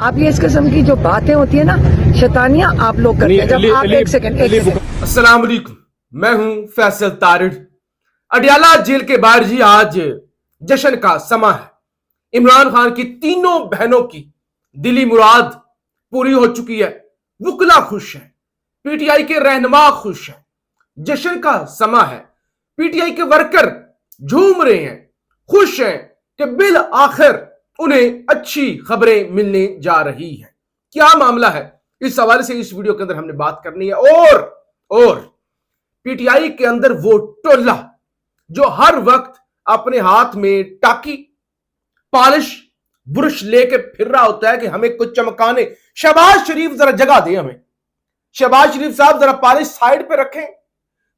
आप ये इस किस्म की जो बातें होती है ना, शैतानियां आप लोग करते हैं। जब आप एक सेकंड अस्सलाम वालेकुम, मैं हूं फैसल तारिड़। अडयाला जेल के बाहर जी आज जश्न का समा है। इमरान खान की तीनों बहनों की दिली मुराद पूरी हो चुकी है। वुकला खुश है, पीटीआई के रहनुमा खुश है, जश्न का समा है। पीटीआई के वर्कर झूम रहे हैं, खुश हैं कि बिल आखिर उन्हें अच्छी खबरें मिलने जा रही हैं। क्या मामला है, इस हवाले से इस वीडियो के अंदर हमने बात करनी है। और पीटीआई के अंदर वो टोला जो हर वक्त अपने हाथ में टाकी पॉलिश ब्रश लेके फिर रहा होता है कि हमें कुछ चमकाने। शहबाज शरीफ जरा जगह दे हमें। शहबाज शरीफ साहब जरा पॉलिश साइड पे रखें,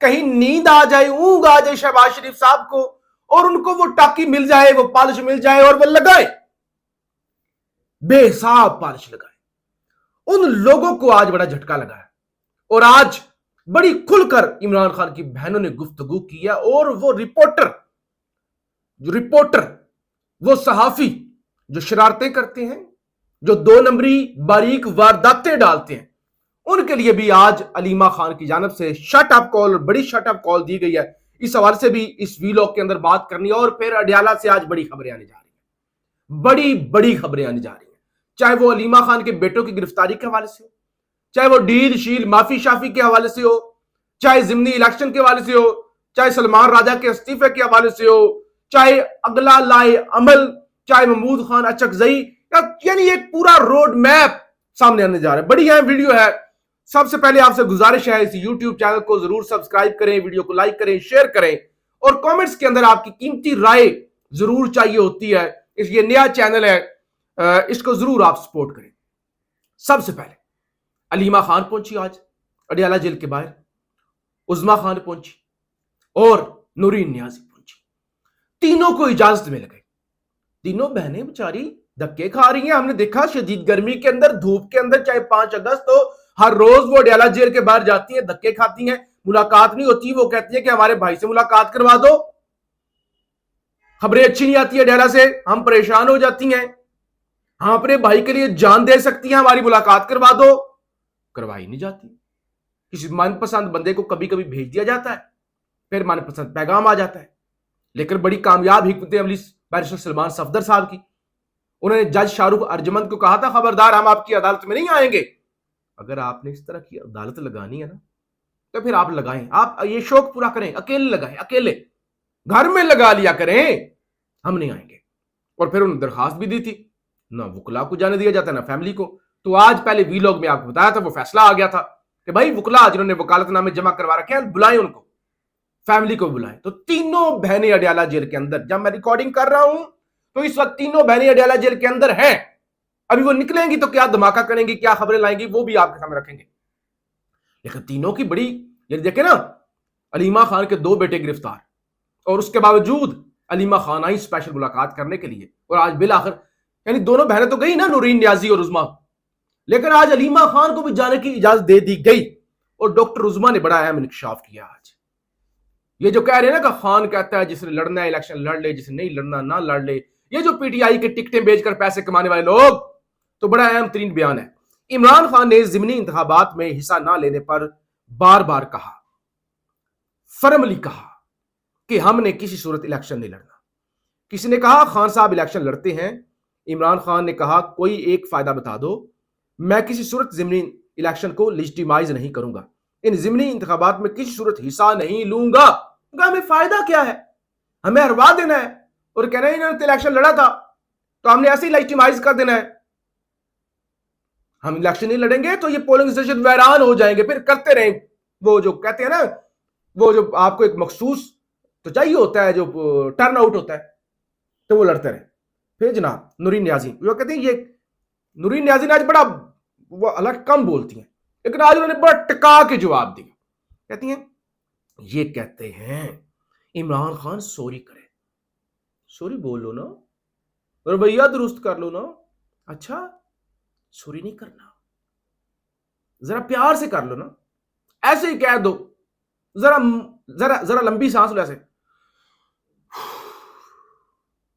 कहीं नींद आ जाए, ऊंग आ जाए शहबाज शरीफ साहब को और उनको वो टाकी मिल जाए, वो पॉलिश मिल जाए और वो लगाए, बेहिसाब पॉलिश लगाए। उन लोगों को आज बड़ा झटका लगा है और आज बड़ी खुलकर इमरान खान की बहनों ने गुफ्तगू की है। और वो रिपोर्टर वो सहाफी जो शरारतें करते हैं, जो दो नंबरी बारीक वारदातें डालते हैं, उनके लिए भी आज अलीमा खान की जानब से शट अप कॉल, बड़ी शट अप कॉल दी गई है। इस हवाले से भी इस वीलॉग के अंदर बात करनी है। और फिर अडयाला से आज बड़ी खबरें आने जा रही हैं, बड़ी खबरें आने जा रही हैं। चाहे वो अलीमा खान के बेटों की गिरफ्तारी के हवाले से हो, चाहे वो डील शील माफी शाफी के हवाले से हो, चाहे जिमनी इलेक्शन के हवाले से हो, चाहे सलमान राजा के इस्तीफे के हवाले से हो, चाहे अगला लाए अमल, चाहे महमूद खान अचकजई, यानी एक पूरा रोड मैप सामने आने जा रहा है। बड़ी अहम वीडियो है। सबसे पहले आपसे गुजारिश है, इस यूट्यूब चैनल को जरूर सब्सक्राइब करें, वीडियो को लाइक करें, शेयर करें और कमेंट्स के अंदर आपकी कीमती राय जरूर चाहिए होती है। ये नया चैनल है, इसको जरूर आप सपोर्ट करें। सबसे पहले अलीमा खान पहुंची आज अडयाला जेल के बाहर, उज़्मा खान पहुंची और नूरीन नियाजी पहुंची। तीनों को इजाजत मिल गई। तीनों बहनें बेचारी धक्के खा रही हैं। हमने देखा शदीद गर्मी के अंदर, धूप के अंदर, चाहे 5 अगस्त हो, हर रोज वो अडयाला जेल के बाहर जाती हैं, धक्के खाती हैं, मुलाकात नहीं होती। वो कहती है कि हमारे भाई से मुलाकात करवा दो, खबरें अच्छी नहीं आती है अडयाला से, हम परेशान हो जाती हैं, हम अपने भाई के लिए जान दे सकती हैं, हमारी मुलाकात करवा दो। करवाई नहीं जाती। किसी मनपसंद बंदे को कभी कभी भेज दिया जाता है, फिर मनपसंद पैगाम आ जाता है। लेकिन बड़ी कामयाब हिकमत अमली बैरिस्टर सलमान सफदर साहब की, उन्होंने जज शाहरुख अर्जमंद को कहा था, खबरदार हम आपकी अदालत में नहीं आएंगे। अगर आपने इस तरह की अदालत लगानी है ना, तो फिर आप लगाएं, आप ये शौक पूरा करें, अकेले लगाएं, अकेले घर में लगा लिया करें, हम नहीं आएंगे। और फिर उन्होंने दरखास्त भी दी थी, ना वकला को जाने दिया जाता, ना फैमिली को। तो आज पहले वीलॉग में आपको बताया था, वो फैसला आ गया था कि भाई वकला जिन्होंने वकालतनामे जमा करवा रखे हैं, बुलाएं उनको, फैमिली को बुलाएं। तो तीनों बहनें अडयाला जेल के अंदर, जब मैं रिकॉर्डिंग कर रहा हूं तो इस वक्त तीनों बहनें अडयाला जेल के अंदर हैं। अभी वो निकलेंगी तो क्या धमाका करेंगी, क्या खबरें लाएंगी, वो भी आपके सामने रखेंगे। लेकिन तीनों की बड़ी, ये देखे ना, अलीमा खान के 2 बेटे गिरफ्तार और उसके बावजूद अलीमा खान आई स्पेशल मुलाकात करने के लिए। और आज बिल आखिर, यानी दोनों बहनें तो गई ना, नूरीन नियाजी और उज़्मा, लेकिन आज अलीमा खान को भी जाने की इजाजत दे दी गई। और डॉक्टर उज़्मा ने बड़ा अहम इंकशाफ किया आज। ये जो कह रहे हैं ना कि खान कहता है जिसने लड़ना है इलेक्शन लड़ ले, जिसने नहीं लड़ना ना लड़ ले, ये जो पीटीआई के टिकटें बेचकर पैसे कमाने वाले लोग, तो बड़ा अहम तरीन बयान है। इमरान खान ने ज़िमनी इंतखाबात में हिस्सा ना लेने पर बार बार कहा, फर्मली कहा कि हमने किसी सूरत इलेक्शन नहीं लड़ना। किसी ने कहा खान साहब इलेक्शन लड़ते हैं, इमरान खान ने कहा कोई एक फायदा बता दो, मैं किसी सूरत ज़िमनी इलेक्शन को लेजिटिमाइज नहीं करूंगा, इन ज़िमनी इंतखाबात में किसी सूरत हिस्सा नहीं लूंगा। हमें फायदा क्या है, हमें हरवा देना है और कहना है इन्होंने इलेक्शन लड़ा था तो हमने ऐसे ही लेजिटिमाइज कर देना है। हम इलेक्शन नहीं लड़ेंगे तो ये पोलिंग स्टेशन वैरान हो जाएंगे, फिर करते रहें। वो जो कहते हैं ना, वो जो आपको एक मखसूस तो चाहिए होता है, जो टर्न आउट होता है, तो वो लड़ते रहे। फिर जनाब नूरीन नियाजी, वो कहते हैं, ये नूरीन नियाजी ने आज बड़ा, वो अलग कम बोलती हैं, लेकिन आज उन्होंने बड़ा टिका के जवाब दिया। कहती हैं, ये कहते हैं इमरान खान सॉरी करे, सॉरी बोल लो ना, रवैया दुरुस्त कर लो ना। अच्छा, सॉरी नहीं करना, जरा प्यार से कर लो ना, ऐसे ही कह दो, जरा जरा जरा लंबी सांस लो ऐसे,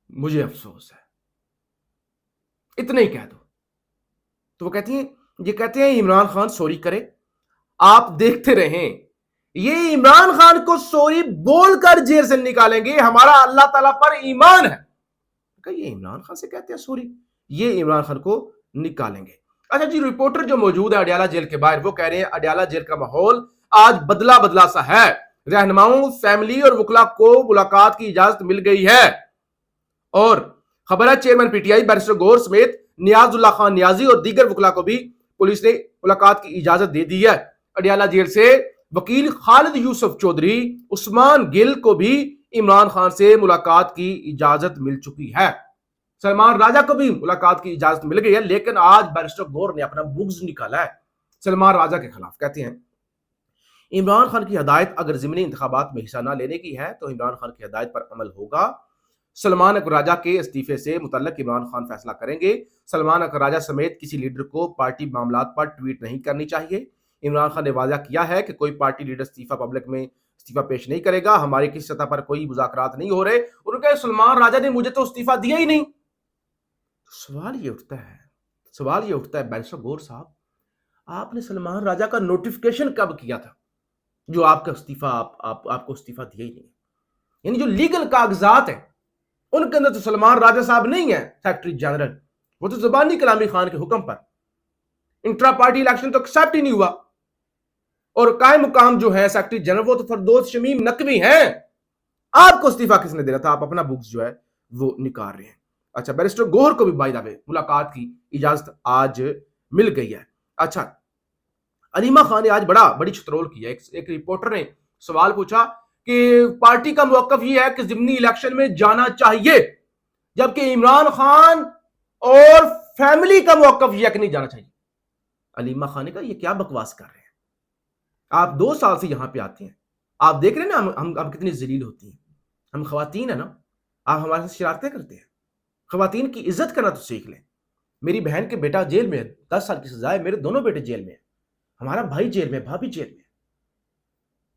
मुझे अफसोस है, इतना ही कह दो। تو وہ کہتے ہیں عمران خان سوری کرے, آپ دیکھتے رہیں, یہ عمران خان کو سوری بول کر جیل سے نکالیں گے, ہمارا اللہ تعالیٰ پر ایمان ہے. کہ یہ عمران خان سے کہتے ہیں سوری, یہ عمران خان کو نکالیں گے. اچھا جی, رپورٹر جو موجود ہے اڈیالہ جیل کے باہر, وہ کہہ رہے ہیں اڈیالہ جیل کا ماحول آج بدلا سا ہے, رہنماؤں, فیملی اور وکلا کو ملاقات کی اجازت مل گئی ہے. اور خبر ہے chairman P T I barrister گور سمیت نیاز اللہ خان نیازی اور دیگر وکلا کو بھی پولیس نے ملاقات کی اجازت دے دی ہے. اڈیالہ جیل سے وکیل خالد یوسف چودھری, عثمان گل کو بھی عمران خان سے ملاقات کی اجازت مل چکی ہے. سلمان راجہ کو بھی ملاقات کی اجازت مل گئی ہے, لیکن آج بیرسٹر گور نے اپنا بغض نکالا ہے سلمان راجہ کے خلاف. کہتے ہیں عمران خان کی ہدایت اگر ضمنی انتخابات میں حصہ نہ لینے کی ہے تو عمران خان کی ہدایت پر عمل ہوگا. سلمان اکبر راجہ کے استعفے سے متعلق عمران خان فیصلہ کریں گے. سلمان اکبر راجہ سمیت کسی لیڈر کو پارٹی معاملات پر ٹویٹ نہیں کرنی چاہیے. عمران خان نے واضح کیا ہے کہ کوئی پارٹی لیڈر استعفیٰ پبلک میں استعفیٰ پیش نہیں کرے گا. ہماری کسی سطح پر کوئی مذاکرات نہیں ہو رہے. انہوں نے کہا سلمان راجہ نے مجھے تو استعفیٰ دیا ہی نہیں. سوال یہ اٹھتا ہے بیرسٹر گور صاحب, آپ نے سلمان راجہ کا نوٹیفکیشن کب کیا تھا جو آپ کا استعفیٰ آپ کو استعفیٰ دیا ہی نہیں؟ یعنی جو لیگل کاغذات ہیں ان کے اندر تو سلمان راجہ صاحب نہیں ہے سیکرٹری جنرل, وہ تو زبانی کلامی خان کے حکم پر انٹرا پارٹی الیکشن تو ایکسیپٹ ہی نہیں ہوا, اور قائم مقام جو ہے سیکرٹری جنرل وہ تو فردوس شمیم نقوی ہیں. آپ کو استعفیٰ کس نے دینا تھا؟ آپ اپنا بکس جو ہے وہ نکال رہے ہیں. اچھا, بیرسٹر گوہر کو بھی بائی دا وے ملاقات کی اجازت آج مل گئی ہے. اچھا, علیمہ خان نے آج بڑی چھترول کی ہے. ایک رپورٹر نے سوال پوچھا کہ پارٹی کا موقف یہ ہے کہ ضمنی الیکشن میں جانا چاہیے, جبکہ عمران خان اور فیملی کا موقف یہ ہے کہ نہیں جانا چاہیے. علیمہ خان نے کہا یہ کیا بکواس کر رہے ہیں, آپ 2 سال سے یہاں پہ آتے ہیں, آپ دیکھ رہے ہیں نا ہم کتنی ذلیل ہوتی ہیں. ہم خواتین ہیں نا, آپ ہمارے ساتھ شرارتیں کرتے ہیں. خواتین کی عزت کرنا تو سیکھ لیں. میری بہن کے بیٹا جیل میں ہے, 10 سال کی سزا ہے, میرے دونوں بیٹے جیل میں ہیں, ہمارا بھائی جیل میں, بھابھی جیل میں.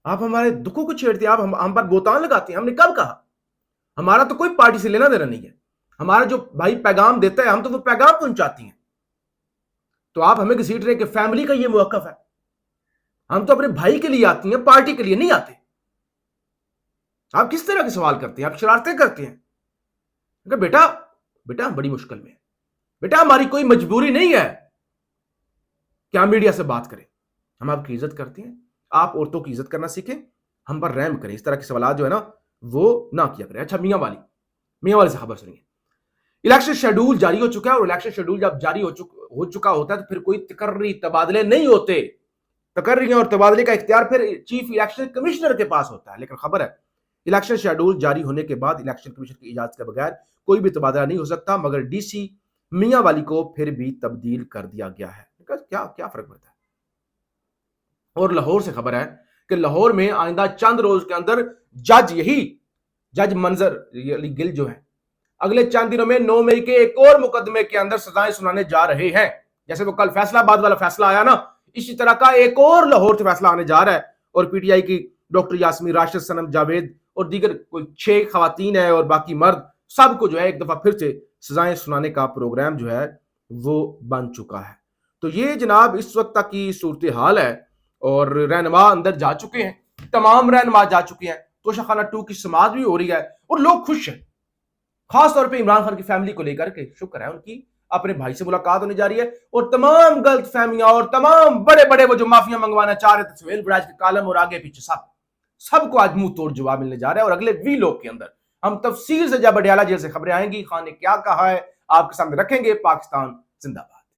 آپ ہمارے دکھوں کو چھیڑتے ہیں, آپ ہم پر بہتان لگاتے ہیں. ہم نے کب کہا؟ ہمارا تو کوئی پارٹی سے لینا دینا نہیں ہے. ہمارا جو بھائی پیغام دیتا ہے ہم تو وہ پیغام پہنچاتی ہیں. تو آپ ہمیں گھسیٹ رہے ہیں کہ فیملی کا یہ موقف ہے. ہم تو اپنے بھائی کے لیے آتی ہیں, پارٹی کے لیے نہیں آتے. آپ کس طرح کے سوال کرتے ہیں؟ آپ شرارتیں کرتے ہیں. کہ بیٹا ہم بڑی مشکل میں ہیں, بیٹا ہماری کوئی مجبوری نہیں ہے کہ ہم میڈیا سے بات کریں. ہم آپ کی عزت کرتے ہیں, آپ عورتوں کی عزت کرنا سیکھیں, ہم پر رحم کریں. اس طرح کے سوالات جو ہے نا وہ نہ کیا کریں. اچھا, میاں والی سے خبر سنیے. الیکشن شیڈول جاری ہو چکا ہے, اور الیکشن شیڈول جب جاری ہو چکا ہوتا ہے تو پھر کوئی تقرری تبادلے نہیں ہوتے. تقرریاں اور تبادلے کا اختیار پھر چیف الیکشن کمشنر کے پاس ہوتا ہے. لیکن خبر ہے الیکشن شیڈول جاری ہونے کے بعد الیکشن کمیشن کی اجازت کے بغیر کوئی بھی تبادلہ نہیں ہو سکتا, مگر ڈی سی میاں والی کو پھر بھی تبدیل کر دیا گیا ہے. کیا فرق پڑتا ہے؟ اور لاہور سے خبر ہے کہ لاہور میں آئندہ چند روز کے اندر جج منظر علی گل جو ہے اگلے چند دنوں میں 9 مئی کے ایک اور مقدمے کے اندر سزائیں سنانے جا رہے ہیں. جیسے وہ کل فیصلہ آباد والا فیصلہ آیا نا, اسی طرح کا ایک اور لاہور سے فیصلہ آنے جا رہا ہے. اور پی ٹی آئی کی ڈاکٹر یاسمین, راشد صنم جاوید اور دیگر کوئی 6 خواتین ہیں اور باقی مرد, سب کو جو ہے ایک دفعہ پھر سے سزائیں سنانے کا پروگرام جو ہے وہ بن چکا ہے. تو یہ جناب اس وقت تک کی صورتحال ہے, اور رہنما اندر جا چکے ہیں, تمام رہنما جا چکے ہیں. توشہ خانہ 2 کی سماعت بھی ہو رہی ہے اور لوگ خوش ہیں, خاص طور پہ عمران خان کی فیملی کو لے کر کے شکر ہے ان کی اپنے بھائی سے ملاقات ہونے جا رہی ہے. اور تمام غلط فہمیاں اور تمام بڑے وہ جو معافیاں منگوانا چاہ رہے تھے سہیل بڑاج کے کالم اور آگے پیچھے سب کو آج منہ توڑ جواب ملنے جا رہا ہے. اور اگلے ویلوگ کے اندر ہم تفصیل سے جب اڈیالہ جیل سے خبریں آئیں گی, خان نے کیا کہا ہے آپ کے سامنے رکھیں گے. پاکستان زندہ باد.